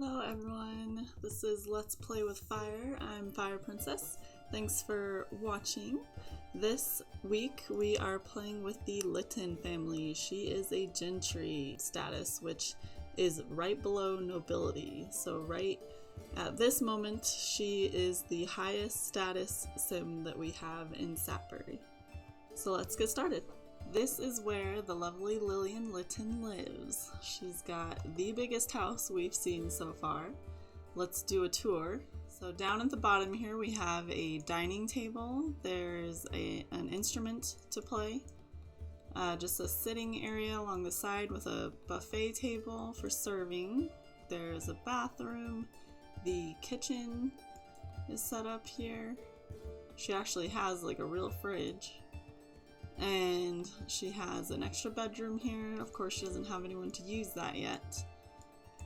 Hello everyone, this is Let's Play with Fire. I'm Fire Princess. Thanks for watching. This week we are playing with the Lytton family. She is a gentry status, which is right below nobility. So right at this moment, she is the highest status sim that we have in Satbury. So let's get started. This is where the lovely Lillion Lytton lives. She's got the biggest house we've seen so far. Let's do a tour. So down at the bottom here we have a dining table. There's an instrument to play. Just a sitting area along the side with a buffet table for serving. There's a bathroom. The kitchen is set up here. She actually has like a real fridge. And she has an extra bedroom here. Of course, she doesn't have anyone to use that yet.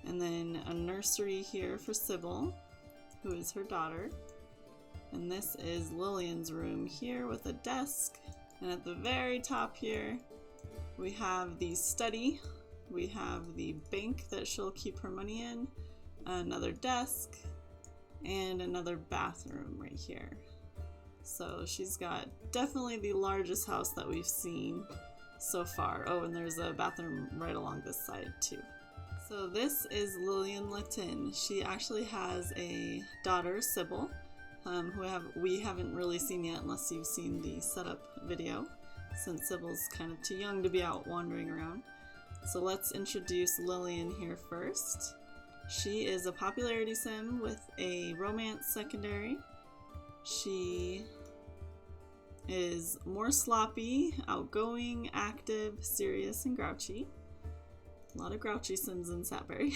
And then a nursery here for Sybbyl, who is her daughter. And this is Lillian's room here with a desk. And at the very top here, we have the study. We have the bank that she'll keep her money in, another desk, and another bathroom right here. So she's got definitely the largest house that we've seen so far. Oh, and there's a bathroom right along this side too. So this is Lillion Lytton. She actually has a daughter, Sybbyl, who we haven't really seen yet unless you've seen the setup video, since Sybil's kind of too young to be out wandering around. So let's introduce Lillian here first. She is a popularity sim with a romance secondary. She is more sloppy, outgoing, active, serious, and grouchy. A lot of grouchy sims in Satbury.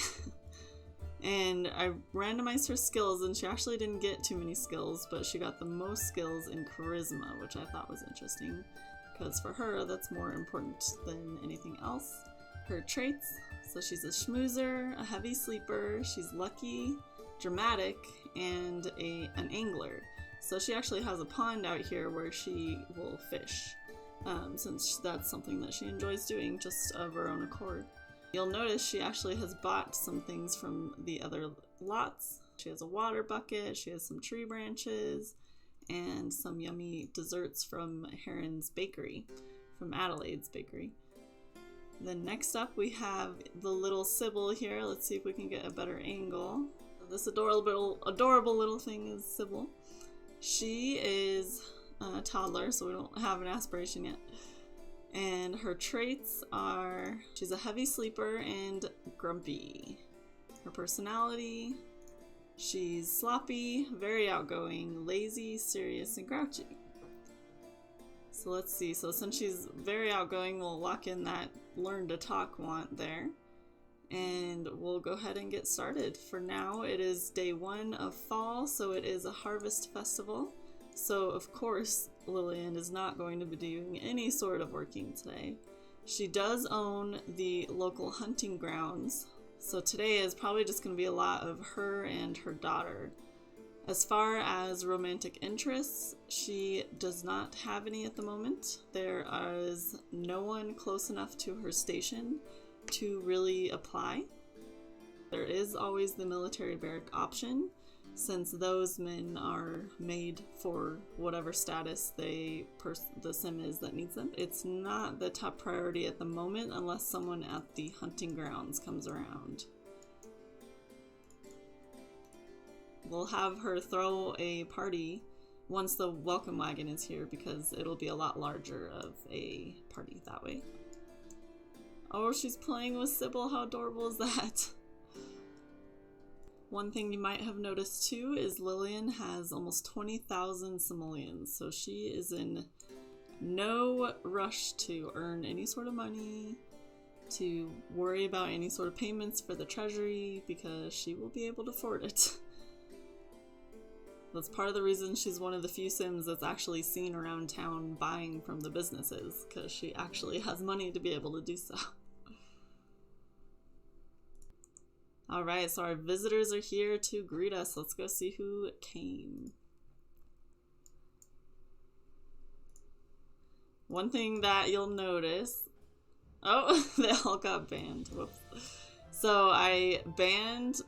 And I randomized her skills, and she actually didn't get too many skills, but she got the most skills in charisma, which I thought was interesting, because for her, that's more important than anything else. Her traits: so she's a schmoozer, a heavy sleeper, she's lucky, dramatic, and an angler. So she actually has a pond out here where she will fish, since that's something that she enjoys doing just of her own accord. You'll notice she actually has bought some things from the other lots. She has a water bucket, she has some tree branches, and some yummy desserts from Heron's Bakery, from Adelaide's Bakery. Then next up we have the little Sybbyl here. Let's see if we can get a better angle. This adorable little thing is Sybbyl. She is a toddler, so we don't have an aspiration yet. And her traits are, she's a heavy sleeper and grumpy. Her personality: she's sloppy, very outgoing, lazy, serious, and grouchy. So let's see, so since she's very outgoing, we'll lock in that learn to talk want there. And we'll go ahead and get started. For now, it is day 1 of fall, so it is a harvest festival. So of course, Lillian is not going to be doing any sort of working today. She does own the local hunting grounds, so today is probably just going to be a lot of her and her daughter. As far as romantic interests, she does not have any at the moment. There is no one close enough to her station to really apply. There is always the military barrack option, since those men are made for whatever status the sim is that needs them. It's not the top priority at the moment unless someone at the hunting grounds comes around. We'll have her throw a party once the welcome wagon is here, because it'll be a lot larger of a party that way. Oh, she's playing with Sybbyl. How adorable is that? One thing you might have noticed too is Lillian has almost 20,000 simoleons, so she is in no rush to earn any sort of money, to worry about any sort of payments for the treasury, because she will be able to afford it. That's part of the reason she's one of the few sims that's actually seen around town buying from the businesses, because she actually has money to be able to do so. Alright, so our visitors are here to greet us. Let's go see who came. One thing that you'll notice... Oh, they all got banned. Whoops. So I banned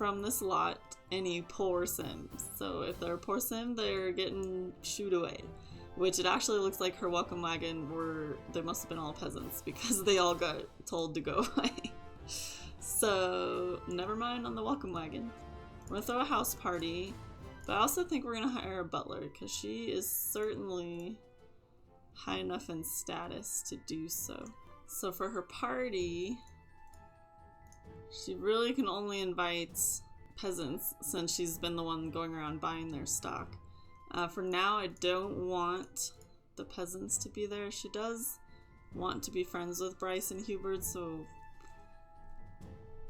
from this lot any poor Sims. So if they're a poor Sim, they're getting shooed away. Which it actually looks like her welcome wagon they must have been all peasants because they all got told to go away. So never mind on the welcome wagon. We're gonna throw a house party, but I also think we're gonna hire a butler because she is certainly high enough in status to do so. So for her party, she really can only invite peasants since she's been the one going around buying their stock. For now, I don't want the peasants to be there. She does want to be friends with Bryce and Hubert, so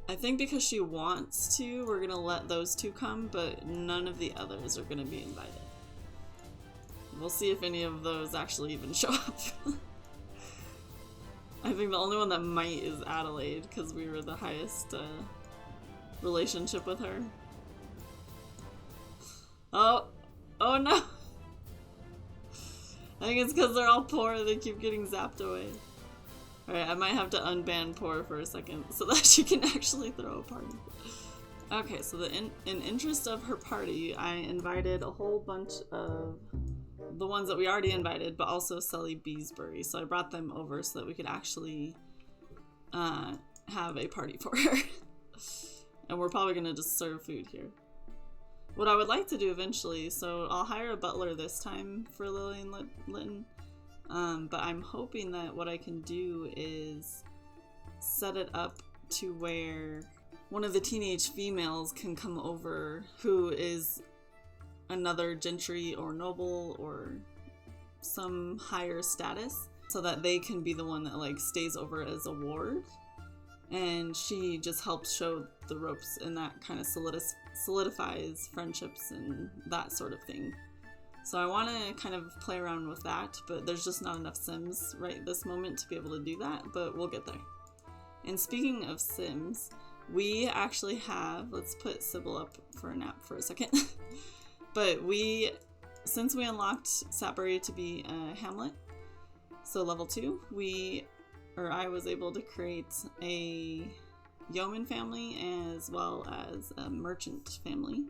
I think because she wants to, we're gonna let those two come, but none of the others are gonna be invited. We'll see if any of those actually even show up. I think the only one that might is Adelaide, because we were the highest relationship with her. Oh no! I think it's because they're all poor, they keep getting zapped away. Alright, I might have to unban poor for a second so that she can actually throw a party. Okay, so in interest of her party, I invited a whole bunch of the ones that we already invited, but also Sully Beesbury. So I brought them over so that we could actually have a party for her. And we're probably going to just serve food here. What I would like to do eventually, so I'll hire a butler this time for Lillion Lytton, but I'm hoping that what I can do is set it up to where one of the teenage females can come over who is another gentry or noble or some higher status, so that they can be the one that like stays over as a ward, and she just helps show the ropes, and that kind of solidifies friendships and that sort of thing. So I want to kind of play around with that, but there's just not enough Sims right this moment to be able to do that, but we'll get there. And speaking of Sims, we actually have, let's put Sybbyl up for a nap for a second. But since we unlocked Satbury to be a hamlet, so level 2, I was able to create a yeoman family as well as a merchant family.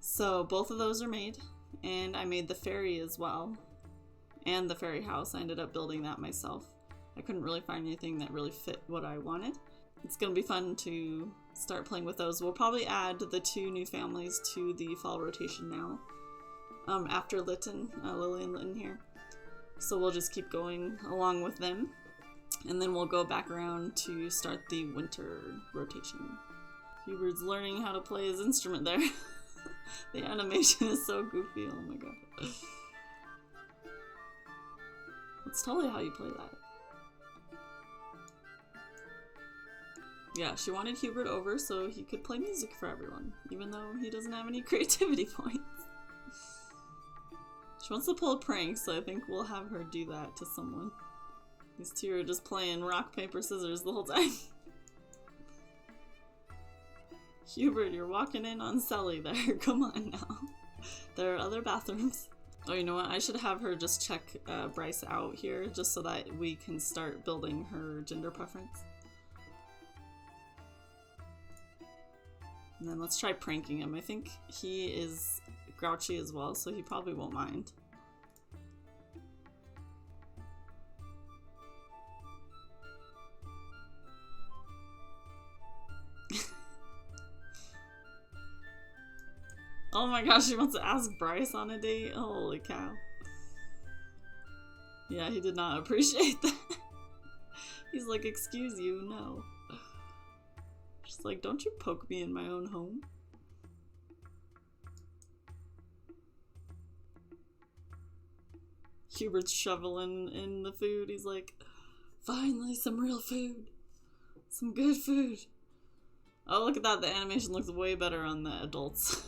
So both of those are made, and I made the ferry as well, and the ferry house. I ended up building that myself. I couldn't really find anything that really fit what I wanted. It's going to be fun to start playing with those. We'll probably add the 2 new families to the fall rotation now, after Lillian Lytton here. So we'll just keep going along with them, and then we'll go back around to start the winter rotation. Hubert's learning how to play his instrument there. The animation is so goofy, oh my god. That's totally how you play that. Yeah, she wanted Hubert over so he could play music for everyone, even though he doesn't have any creativity points. She wants to pull a prank, so I think we'll have her do that to someone. These two are just playing rock, paper, scissors the whole time. Hubert, you're walking in on Sully there. Come on now. There are other bathrooms. Oh, you know what? I should have her just check Bryce out here, just so that we can start building her gender preference. And then let's try pranking him. I think he is grouchy as well, so he probably won't mind. Oh my gosh, she wants to ask Bryce on a date? Holy cow. Yeah, he did not appreciate that. He's like, excuse you, no. She's like, don't you poke me in my own home. Hubert's shoveling in the food. He's like, finally some real food. Some good food. Oh, look at that. The animation looks way better on the adults.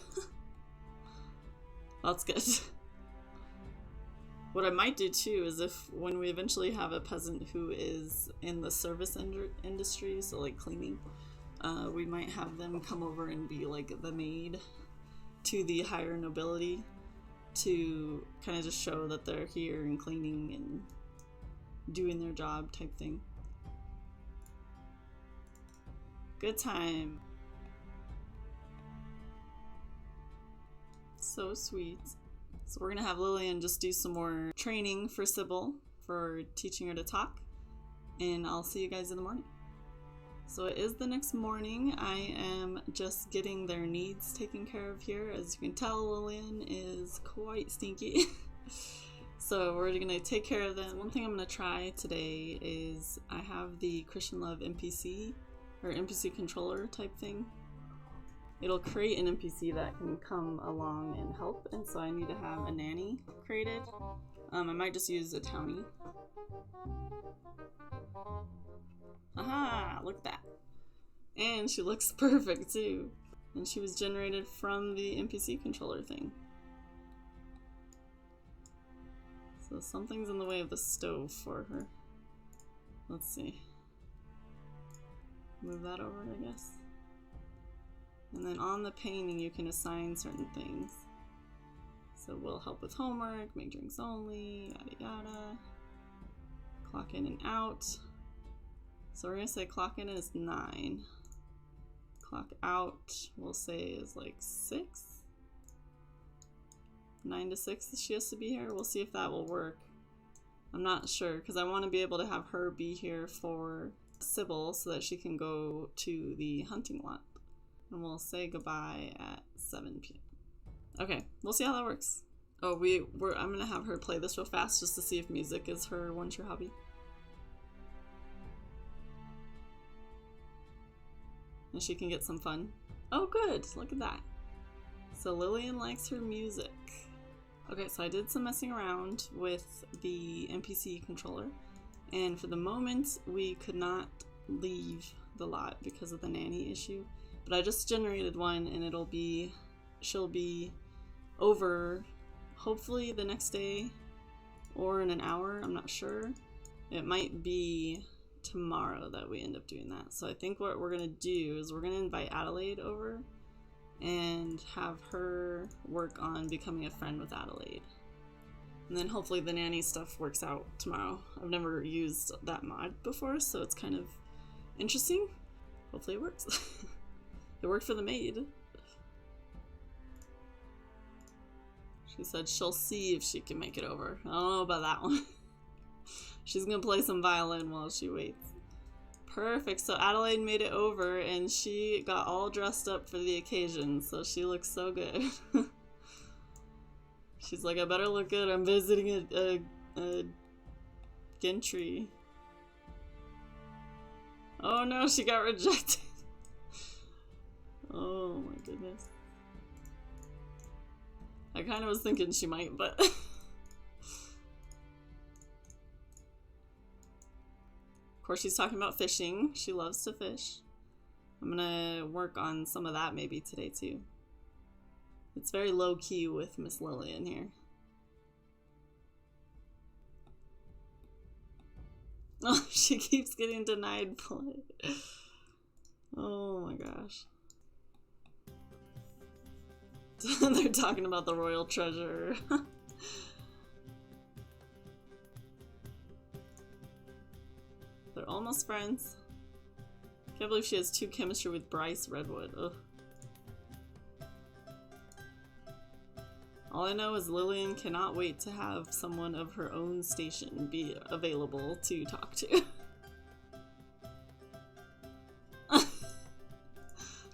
That's good. What I might do too is when we eventually have a peasant who is in the service industry, so like cleaning, we might have them come over and be like the maid to the higher nobility to kind of just show that they're here and cleaning and doing their job type thing. Good time. So sweet. So we're gonna have Lillian just do some more training for Sybbyl for teaching her to talk, and I'll see you guys in the morning. So it is the next morning. I am just getting their needs taken care of here. As you can tell, Lillian is quite stinky. So we're gonna take care of them. One thing I'm gonna try today is I have the Christian Love NPC or NPC controller type thing. It'll create an NPC that can come along and help, and so I need to have a nanny created. I might just use a townie. Aha! Look at that. And she looks perfect too. And she was generated from the NPC controller thing. So something's in the way of the stove for her. Let's see. Move that over, I guess. And then on the painting you can assign certain things. So we'll help with homework, make drinks only, yada yada. Clock in and out. So we're gonna say clock in is 9. Clock out we'll say is like 6. 9 to 6 she has to be here. We'll see if that will work. I'm not sure because I want to be able to have her be here for Sybbyl so that she can go to the hunting lot. And we'll say goodbye at 7 p.m. Okay, we'll see how that works. Oh, I'm gonna have her play this real fast just to see if music is her one true hobby. And she can get some fun. Oh good, look at that. So Lillian likes her music. Okay, so I did some messing around with the NPC controller, and for the moment we could not leave the lot because of the nanny issue, but I just generated one and she'll be over hopefully the next day or in an hour, I'm not sure. It might be tomorrow that we end up doing that. So I think what we're gonna do is we're gonna invite Adelaide over and have her work on becoming a friend with Adelaide. And then hopefully the nanny stuff works out tomorrow. I've never used that mod before, so it's kind of interesting. Hopefully it works. It worked for the maid. She said she'll see if she can make it over. I don't know about that one. She's gonna play some violin while she waits. Perfect, so Adelaide made it over and she got all dressed up for the occasion, so she looks so good. She's like, I better look good, I'm visiting a gentry. Oh no, she got rejected. Oh my goodness. I kind of was thinking she might, but... Of course, she's talking about fishing. She loves to fish. I'm gonna work on some of that maybe today too. It's very low-key with Miss Lillian here. Oh, she keeps getting denied play. Oh my gosh. They're talking about the royal treasure. They're almost friends. Can't believe she has 2 chemistry with Bryce Redwood. Ugh. All I know is Lillian cannot wait to have someone of her own station be available to talk to.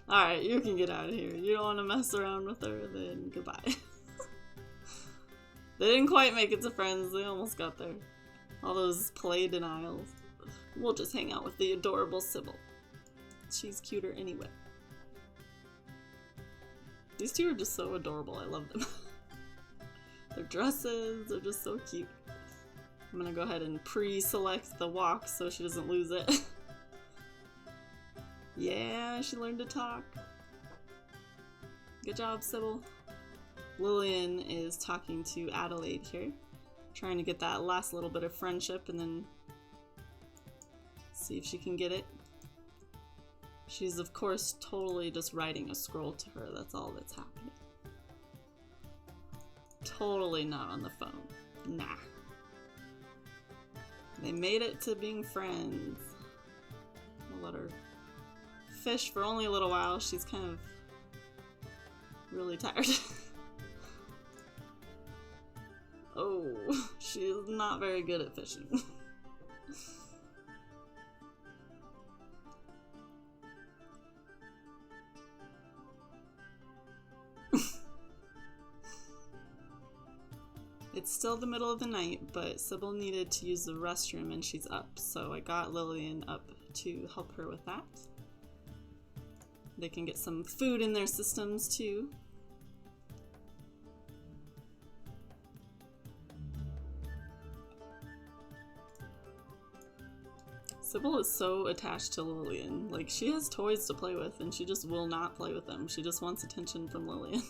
Alright, you can get out of here. You don't want to mess around with her, then goodbye. They didn't quite make it to friends. They almost got there. All those play denials. We'll just hang out with the adorable Sybbyl. She's cuter anyway. These two are just so adorable. I love them. Their dresses are just so cute. I'm gonna go ahead and pre-select the walk so she doesn't lose it. Yeah, she learned to talk. Good job, Sybbyl. Lillian is talking to Adelaide here, trying to get that last little bit of friendship and then see if she can get it. She's of course totally just writing a scroll to her, that's all that's happening. Totally not on the phone. Nah. They made it to being friends. I'll let her fish for only a little while. She's kind of really tired. Oh, she is not very good at fishing. It's still the middle of the night, but Sybbyl needed to use the restroom and she's up, so I got Lillian up to help her with that. They can get some food in their systems too. Sybbyl is so attached to Lillian. Like, she has toys to play with and she just will not play with them. She just wants attention from Lillian.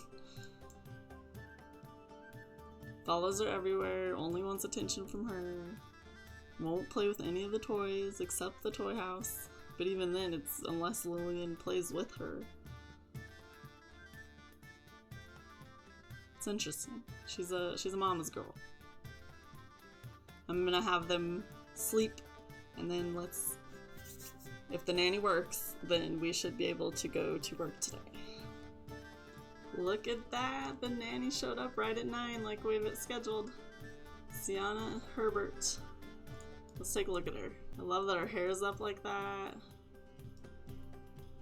Follows her everywhere, only wants attention from her. Won't play with any of the toys except the toy house. But even then, it's unless Lillian plays with her. It's interesting. She's a mama's girl. I'm gonna have them sleep, and then if the nanny works, then we should be able to go to work today. Look at that! The nanny showed up right at 9 like we have it scheduled. Sienna Herbert. Let's take a look at her. I love that her hair is up like that.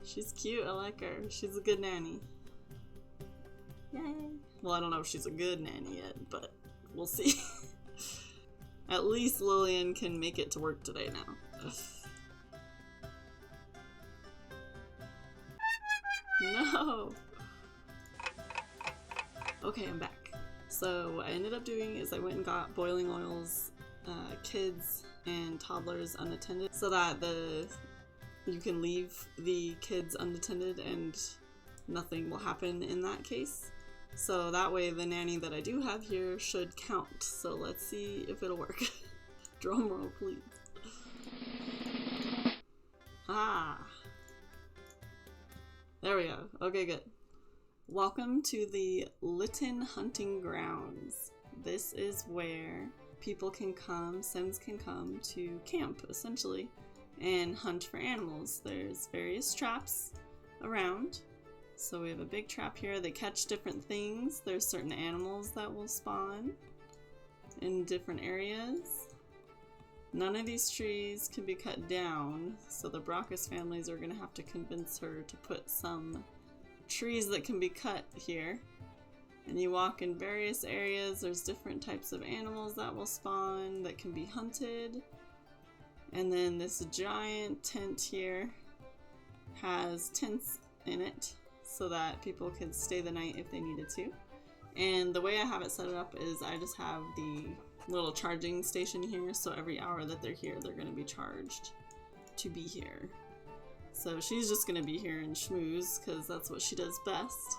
She's cute, I like her. She's a good nanny. Yay! Well, I don't know if she's a good nanny yet, but we'll see. At least Lillian can make it to work today now. No! Okay, I'm back. So what I ended up doing is I went and got boiling oils, kids and toddlers unattended, so that you can leave the kids unattended and nothing will happen in that case. So that way the nanny that I do have here should count. So let's see if it'll work. Drum roll, please. Ah. There we go. Okay, good. Welcome to the Lytton hunting grounds. This is where people can come, Sims can come to camp, essentially, and hunt for animals. There's various traps around. So we have a big trap here. They catch different things. There's certain animals that will spawn in different areas. None of these trees can be cut down, so the Brockus families are going to have to convince her to put some trees that can be cut here. And you walk in various areas. There's different types of animals that will spawn that can be hunted. And then this giant tent here has tents in it so that people can stay the night if they needed to. And the way I have it set up is I just have the little charging station here, so every hour that they're here, they're going to be charged to be here. So she's just going to be here and schmooze, because that's what she does best.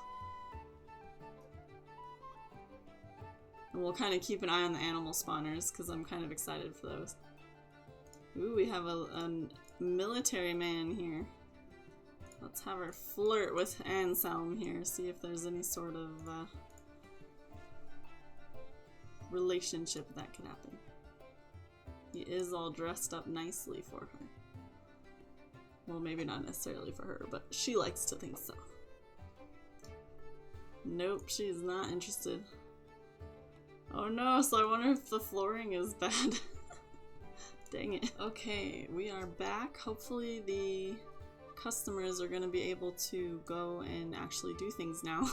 And we'll kind of keep an eye on the animal spawners, because I'm kind of excited for those. Ooh, we have a military man here. Let's have her flirt with Anselm here, see if there's any sort of relationship that could happen. He is all dressed up nicely for her. Well, maybe not necessarily for her, but she likes to think so. Nope, she's not interested. Oh no, so I wonder if the flooring is bad. Dang it. Okay, we are back. Hopefully the customers are going to be able to go and actually do things now.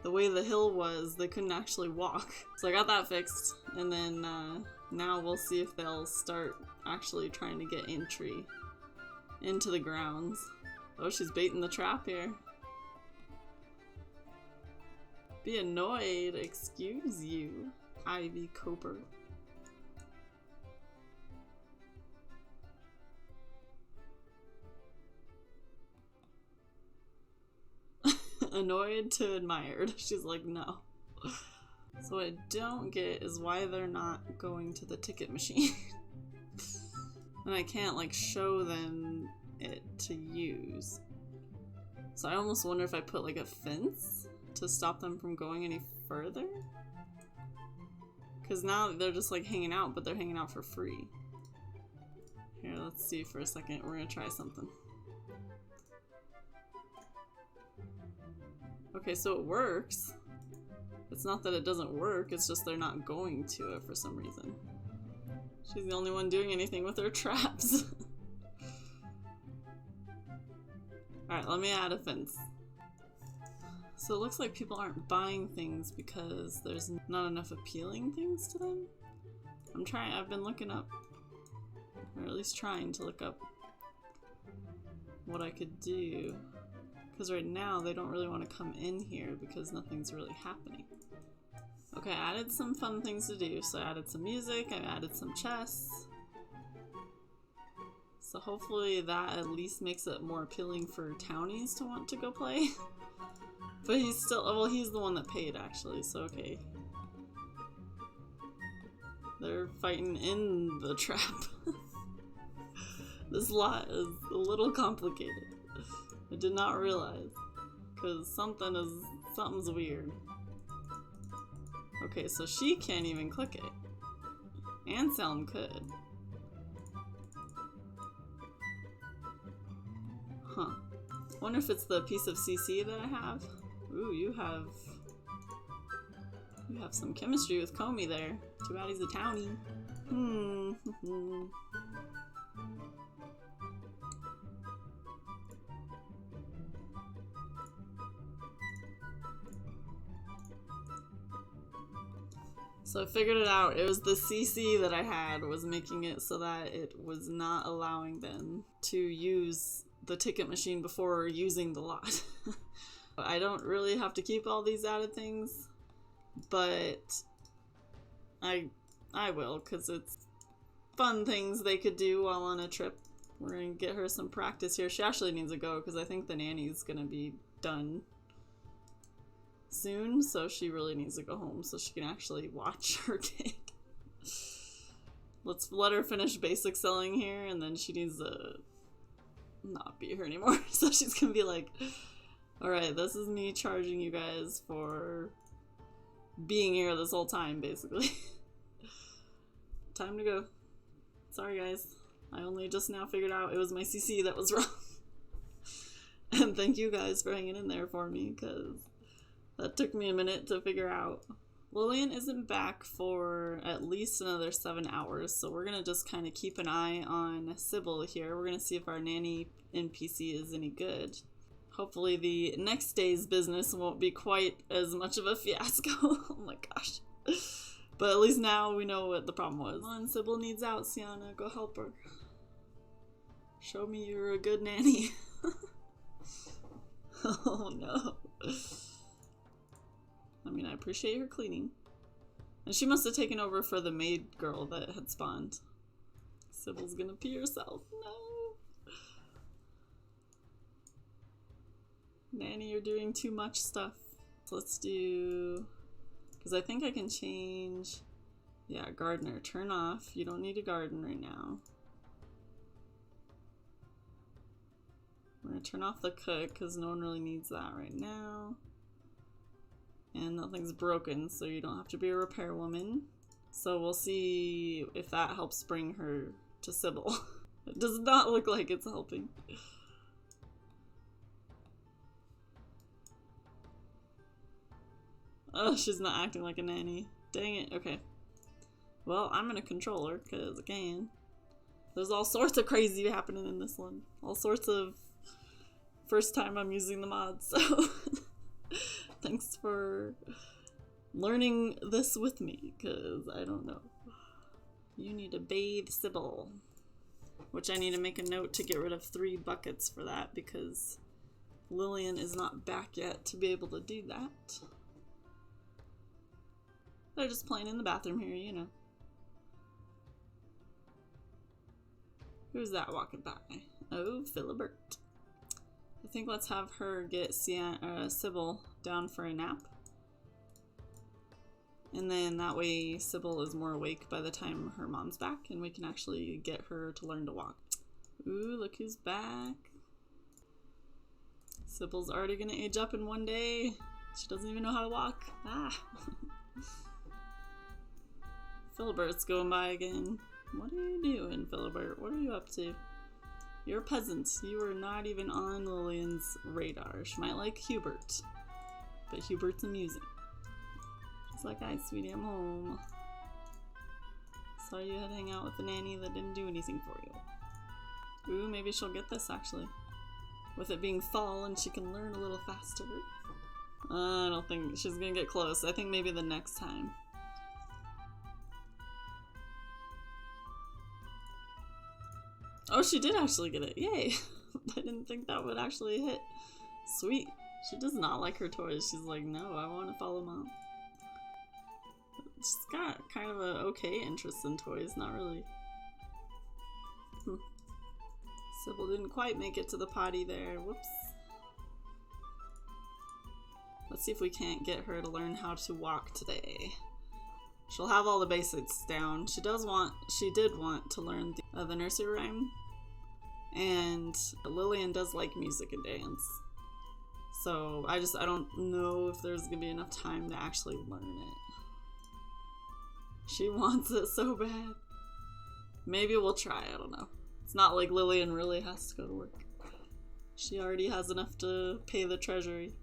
The way the hill was, they couldn't actually walk. So I got that fixed, and then now we'll see if they'll start actually trying to get entry into the grounds. Oh, she's baiting the trap here. Be annoyed, excuse you, Ivy Coper. Annoyed to admired. She's like, no. So what I don't get is why they're not going to the ticket machine. And I can't like show them it to use. So I almost wonder if I put like a fence to stop them from going any further. Because now they're just like hanging out, but they're hanging out for free. Here, let's see for a second. We're gonna try something. Okay, so it works. It's not that it doesn't work, it's just they're not going to it for some reason. She's the only one doing anything with her traps. Alright, let me add a fence. So it looks like people aren't buying things because there's not enough appealing things to them. I've been looking up, or at least trying to look up what I could do. Because right now they don't really want to come in here because nothing's really happening. Okay, I added some fun things to do. So I added some music, I added some chess. So hopefully that at least makes it more appealing for townies to want to go play. But he's still, well, he's the one that paid actually, so okay. They're fighting in the trap. This lot is a little complicated. I did not realize, because something's weird. Okay, so she can't even click it. Anselm could. Huh. Wonder if it's the piece of CC that I have. Ooh, you have some chemistry with Comey there. Too bad he's a townie. So I figured it out. It was the CC that I had was making it so that it was not allowing them to use the ticket machine before using the lot. I don't really have to keep all these added things, but I will, because it's fun things they could do while on a trip. We're gonna get her some practice here. She actually needs to go because I think the nanny's gonna be done soon, so she really needs to go home so she can actually watch her kid. Let's let her finish basic selling here, and then she needs to not be here anymore. So she's gonna be like, alright, this is me charging you guys for being here this whole time, basically. Time to go. Sorry guys, I only just now figured out it was my CC that was wrong. And thank you guys for hanging in there for me, because that took me a minute to figure out. Lillian isn't back for at least another 7 hours, so we're gonna just kind of keep an eye on Sybbyl here. We're gonna see if our nanny NPC is any good. Hopefully the next day's business won't be quite as much of a fiasco. Oh my gosh. But at least now we know what the problem was. Come on, Sybbyl needs out, Sienna. Go help her. Show me you're a good nanny. Oh no. I mean, I appreciate her cleaning. And she must have taken over for the maid girl that had spawned. Sybil's gonna pee herself. No. Nanny, you're doing too much stuff. So let's do... because I think I can change... yeah, gardener. Turn off. You don't need a garden right now. We're gonna turn off the cook because no one really needs that right now. And nothing's broken, so you don't have to be a repair woman. So we'll see if that helps bring her to Sybbyl. It does not look like it's helping. Oh, she's not acting like a nanny. Dang it. Okay. Well, I'm gonna control her, because I can. There's all sorts of crazy happening in this one. All sorts of first time I'm using the mods, so... Thanks for learning this with me, because I don't know. You need to bathe Sybbyl. Which I need to make a note to get rid of 3 buckets for that, because Lillian is not back yet to be able to do that. They're just playing in the bathroom here, you know. Who's that walking by? Oh, Philibert. I think let's have her get Sybbyl down for a nap. And then that way Sybbyl is more awake by the time her mom's back and we can actually get her to learn to walk. Ooh, look who's back. Sybil's already gonna age up in 1 day. She doesn't even know how to walk. Ah. Philibert's going by again. What are you doing, Philibert? What are you up to? You're a peasant. You are not even on Lillian's radar. She might like Hubert, but Hubert's amusing. It's like, hi, sweetie, I'm home. Saw you had to hang out with the nanny that didn't do anything for you. Ooh, maybe she'll get this, actually. With it being fall and she can learn a little faster. I don't think she's gonna get close. I think maybe the next time. Oh, she did actually get it. Yay! I didn't think that would actually hit. Sweet. She does not like her toys. She's like, no, I want to follow mom. She's got kind of a okay interest in toys, not really. Sybbyl didn't quite make it to the potty there. Whoops. Let's see if we can't get her to learn how to walk today. She'll have all the basics down. She did want to learn the nursery rhyme. And Lillian does like music and dance. So I don't know if there's gonna be enough time to actually learn it. She wants it so bad. Maybe we'll try, I don't know. It's not like Lillian really has to go to work. She already has enough to pay the treasury.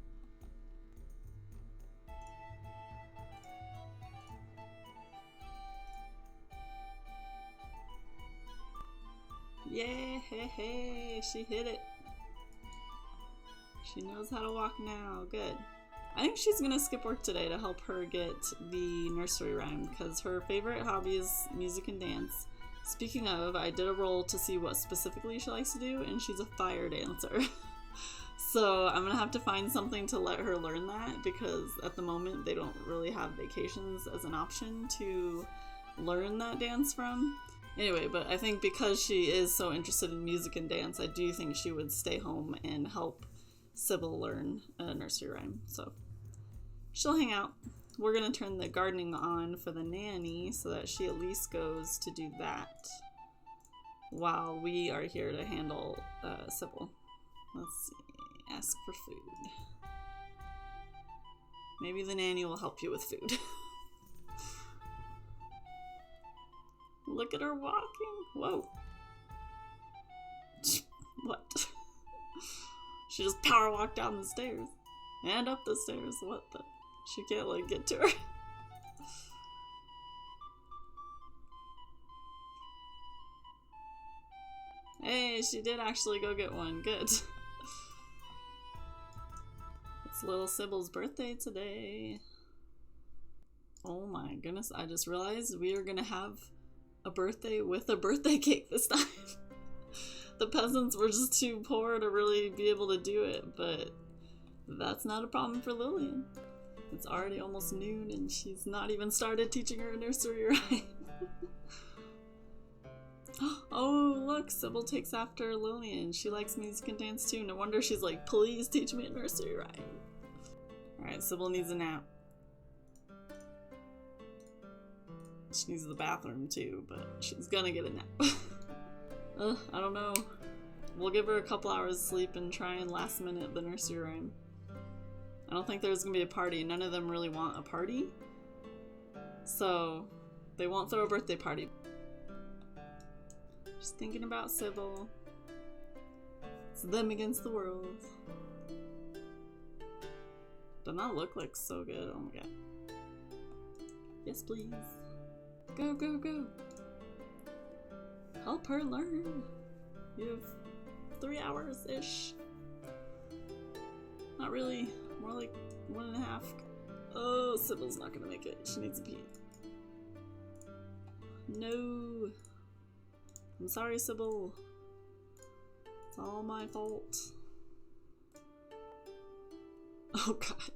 Yay, hey, she hit it. She knows how to walk now, good. I think she's gonna skip work today to help her get the nursery rhyme because her favorite hobby is music and dance. Speaking of, I did a roll to see what specifically she likes to do, and she's a fire dancer. So I'm gonna have to find something to let her learn that because at the moment they don't really have vacations as an option to learn that dance from. Anyway, but I think because she is so interested in music and dance, I do think she would stay home and help Sybbyl learn a nursery rhyme. So she'll hang out. We're going to turn the gardening on for the nanny so that she at least goes to do that while we are here to handle Sybbyl. Let's see. Ask for food. Maybe the nanny will help you with food. Look at her walking. Whoa. What? She just power walked down the stairs. And up the stairs. What the? She can't, like, get to her. Hey, she did actually go get one. Good. It's little Sybil's birthday today. Oh my goodness. I just realized we are gonna have a birthday with a birthday cake this time. The peasants were just too poor to really be able to do it, but that's not a problem for Lillian. It's already almost noon and she's not even started teaching her a nursery rhyme. Oh, look, Sybbyl takes after Lillian. She likes music and dance too. No wonder she's like, please teach me a nursery rhyme. Alright, Sybbyl needs a nap. She needs the bathroom too, but she's gonna get a nap. I don't know. We'll give her a couple hours of sleep and try and last minute the nursery rhyme. I don't think there's gonna be a party. None of them really want a party. So they won't throw a birthday party. Just thinking about Sybbyl. It's them against the world. Doesn't that look like so good? Oh my god. Yes, please. Go, go, go. Help her learn. You have 3 hours-ish. Not really. More like 1.5. Oh, Sybil's not gonna make it. She needs a pee. No. I'm sorry, Sybbyl. It's all my fault. Oh god.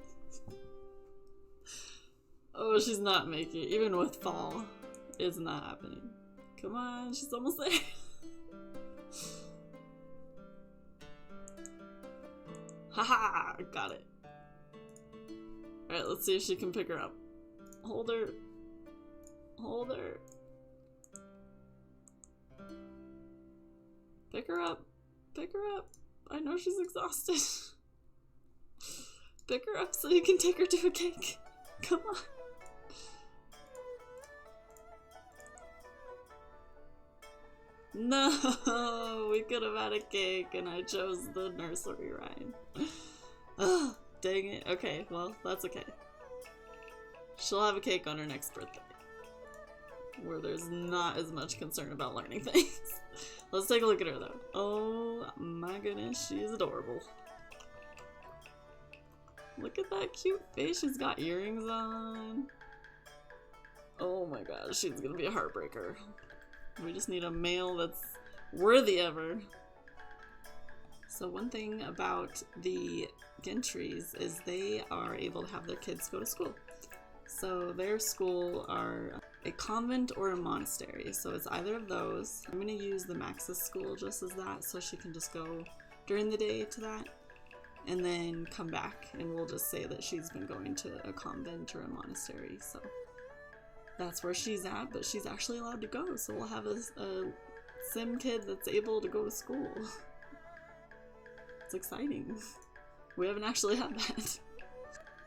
Oh, she's not making it. Even with fall, it's not happening. Come on, she's almost there. Haha, got it. Alright, let's see if she can pick her up. Hold her. Hold her. Pick her up. Pick her up. I know she's exhausted. Pick her up so you can take her to a cake. Come on. No, we could have had a cake and I chose the nursery rhyme. Ugh, dang it. Okay, well, that's okay. She'll have a cake on her next birthday, where there's not as much concern about learning things. Let's take a look at her though. Oh my goodness, she is adorable. Look at that cute face. She's got earrings on. Oh my gosh, she's gonna be a heartbreaker. We just need a male that's worthy of her. So one thing about the Gentrys is they are able to have their kids go to school. So their school are a convent or a monastery. So it's either of those. I'm going to use the Max's school just as that, so she can just go during the day to that and then come back, and we'll just say that she's been going to a convent or a monastery. So that's where she's at, but she's actually allowed to go. So we'll have a sim kid that's able to go to school. It's exciting. We haven't actually had that.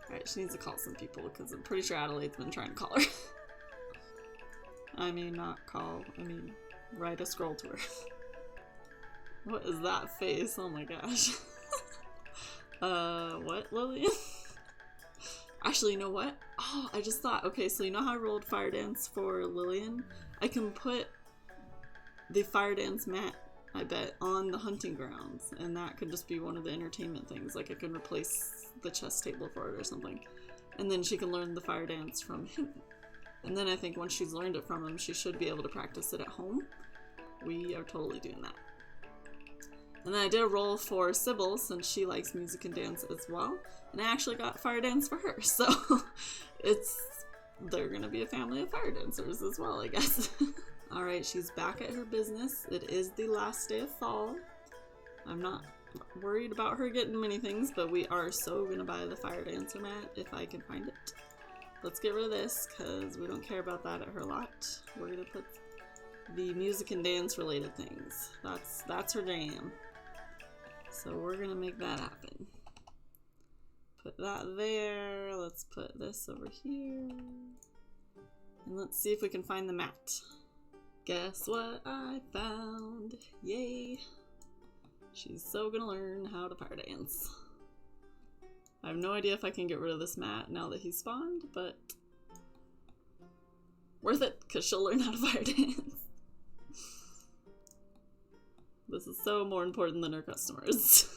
Alright, she needs to call some people because I'm pretty sure Adelaide's been trying to call her. I mean, not call, I mean, write a scroll to her. What is that face? Oh my gosh. What, Lillian? Actually, you know what? Oh, I just thought, okay, so you know how I rolled fire dance for Lillian? I can put the fire dance mat, I bet, on the hunting grounds, and that could just be one of the entertainment things. Like, I could replace the chess table for it or something, and then she can learn the fire dance from him. And then I think once she's learned it from him, she should be able to practice it at home. We are totally doing that. And then I did a roll for Sybbyl, since she likes music and dance as well, and I actually got fire dance for her, so they're gonna be a family of fire dancers as well, I guess. Alright, she's back at her business. It is the last day of fall. I'm not worried about her getting many things, but we are so gonna buy the fire dancer mat if I can find it. Let's get rid of this because we don't care about that at her lot. We're gonna put the music and dance related things. That's her jam. So we're gonna make that happen. Put that there. Let's put this over here. And let's see if we can find the mat. Guess what I found? Yay! She's so gonna learn how to fire dance. I have no idea if I can get rid of this mat now that he's spawned, but worth it, because she'll learn how to fire dance. This is so more important than her customers.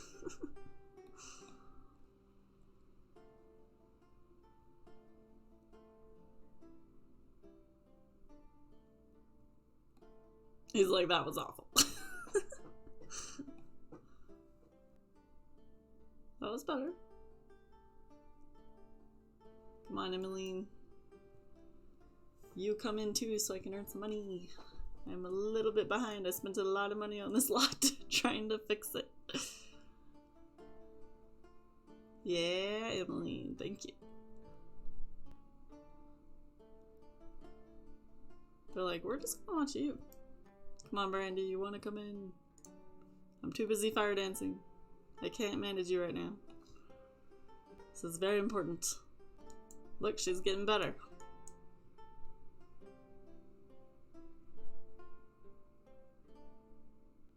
He's like, that was awful. That was better. Come on, Emmeline. You come in too so I can earn some money. I'm a little bit behind. I spent a lot of money on this lot trying to fix it. Yeah, Emmeline, thank you. They're like, we're just gonna watch you. Come on, Brandy, you wanna come in? I'm too busy fire dancing. I can't manage you right now. This is very important. Look, she's getting better.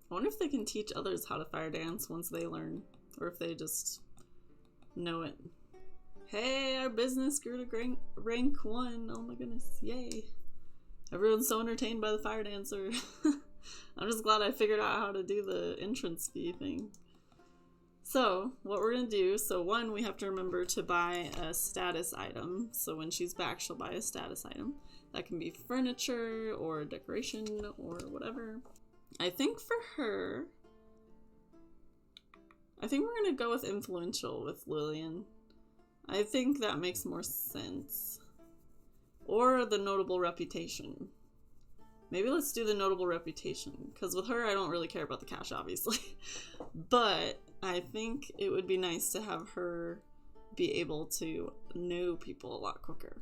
I wonder if they can teach others how to fire dance once they learn, or if they just know it. Hey, our business grew to rank 1. Oh my goodness, yay. Everyone's so entertained by the fire dancer. I'm just glad I figured out how to do the entrance fee thing. So, what we're going to do, so one, we have to remember to buy a status item. So when she's back, she'll buy a status item. That can be furniture or decoration or whatever. I think for her, I think we're going to go with influential with Lillian. I think that makes more sense. Or the notable reputation. Maybe let's do the notable reputation, because with her I don't really care about the cash, obviously. But I think it would be nice to have her be able to know people a lot quicker.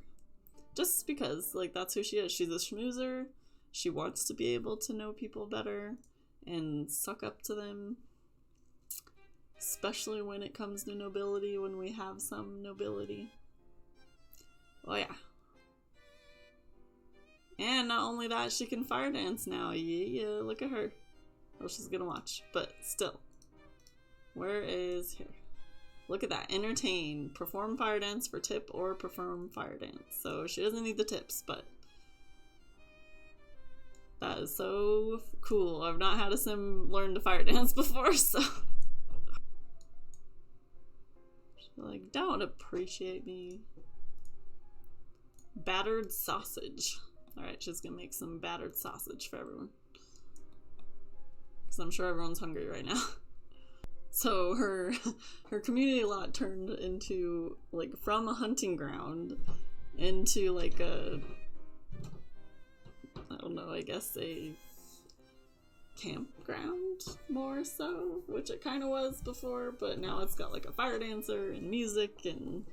Just because, like, that's who she is. She's a schmoozer. She wants to be able to know people better and suck up to them. Especially when it comes to nobility, when we have some nobility. Oh yeah. And not only that, she can fire dance now. Yeah, look at her. Oh, she's gonna watch. But still. Where is here? Look at that. Entertain. Perform fire dance for tip or perform fire dance. So she doesn't need the tips, but that is so cool. I've not had a sim learn to fire dance before, so she's like, don't appreciate me. Battered sausage. Alright, she's gonna make some battered sausage for everyone. Because I'm sure everyone's hungry right now. So her community lot turned into, like, from a hunting ground into, like, a, I don't know, I guess a campground more so, which it kind of was before, but now it's got, like, a fire dancer and music, and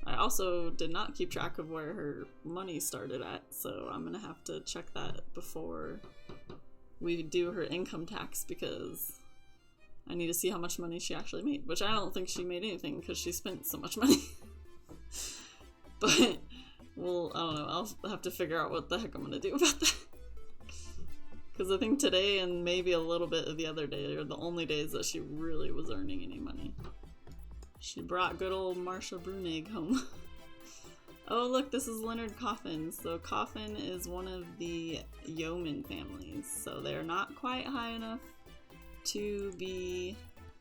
I also did not keep track of where her money started at, so I'm gonna have to check that before we do her income tax, because I need to see how much money she actually made, which I don't think she made anything because she spent so much money. But, well, I don't know, I'll have to figure out what the heck I'm gonna do about that. Because I think today and maybe a little bit of the other day are the only days that she really was earning any money. She brought good old Marsha Brunig home. Oh look, this is Leonard Coffin. So Coffin is one of the yeoman families, so they're not quite high enough to be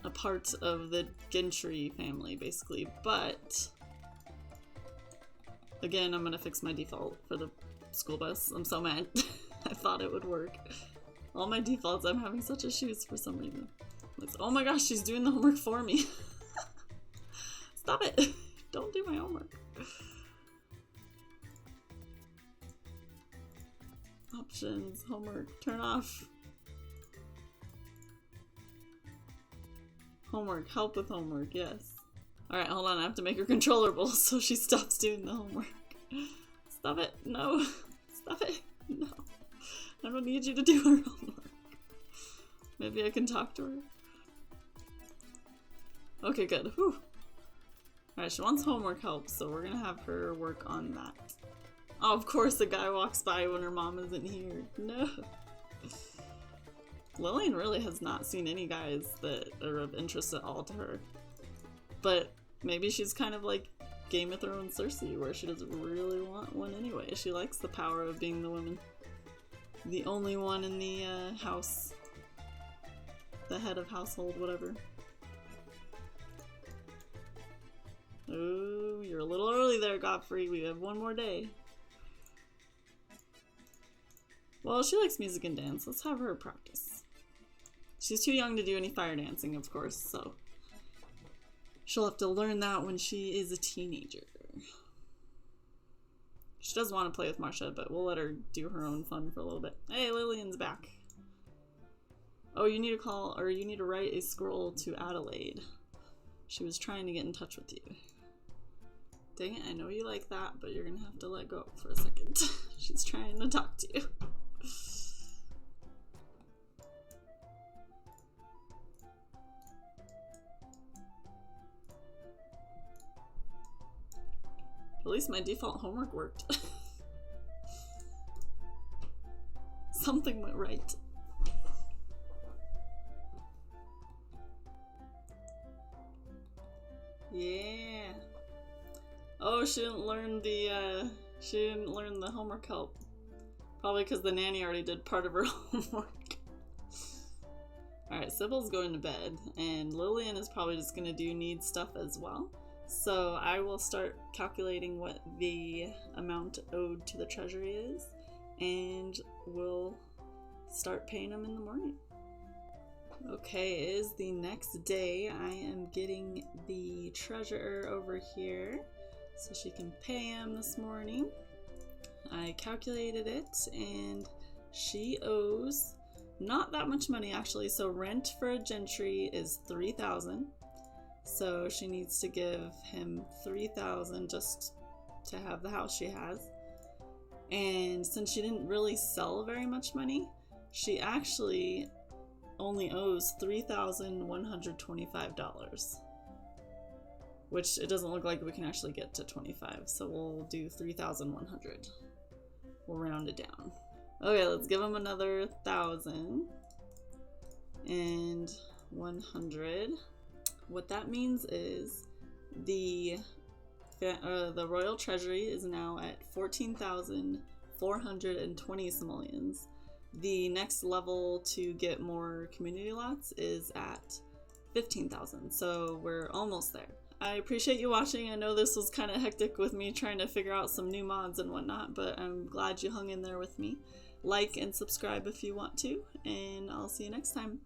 a part of the gentry family, basically, but again, I'm gonna fix my default for the school bus. I'm so mad. I thought it would work. All my defaults, I'm having such issues for some reason. It's, oh my gosh, she's doing the homework for me. Stop it. Don't do my homework. Options, homework, turn off. Homework, help with homework, yes. Alright, hold on, I have to make her controllable so she stops doing the homework. Stop it, no. Stop it, no. I don't need you to do her homework. Maybe I can talk to her. Okay, good. Whew. Alright, she wants homework help, so we're gonna have her work on that. Oh, of course the guy walks by when her mom isn't here. No. Lillian really has not seen any guys that are of interest at all to her. But maybe she's kind of like Game of Thrones Cersei, where she doesn't really want one anyway. She likes the power of being the woman. The only one in the house. The head of household, whatever. Oh, you're a little early there, Godfrey. We have one more day. Well, she likes music and dance. Let's have her practice. She's too young to do any fire dancing, of course, so she'll have to learn that when she is a teenager. She does want to play with Marsha, but we'll let her do her own fun for a little bit. Hey, Lillian's back. Oh, you need to call, or you need to write a scroll to Adelaide. She was trying to get in touch with you. Dang it, I know you like that, but you're gonna have to let go for a second. She's trying to talk to you. At least my default homework worked. Something went right. Yeah. Oh, she didn't learn the homework help. Probably because the nanny already did part of her homework. Alright, Sybil's going to bed, and Lillian is probably just going to do need stuff as well. So I will start calculating what the amount owed to the treasury is, and we'll start paying them in the morning. Okay, it is the next day. I am getting the treasurer over here so she can pay him this morning. I calculated it, and she owes not that much money actually. So rent for a gentry is $3,000. So she needs to give him $3,000 just to have the house she has. And since she didn't really sell very much money, she actually only owes $3,125, which it doesn't look like we can actually get to 25, so we'll do 3,100. We'll round it down. Okay, let's give him another 1,000 and 100. What that means is the royal treasury is now at 14,420 simoleons. The next level to get more community lots is at 15,000, so we're almost there. I appreciate you watching. I know this was kind of hectic with me trying to figure out some new mods and whatnot, but I'm glad you hung in there with me. Like and subscribe if you want to, and I'll see you next time.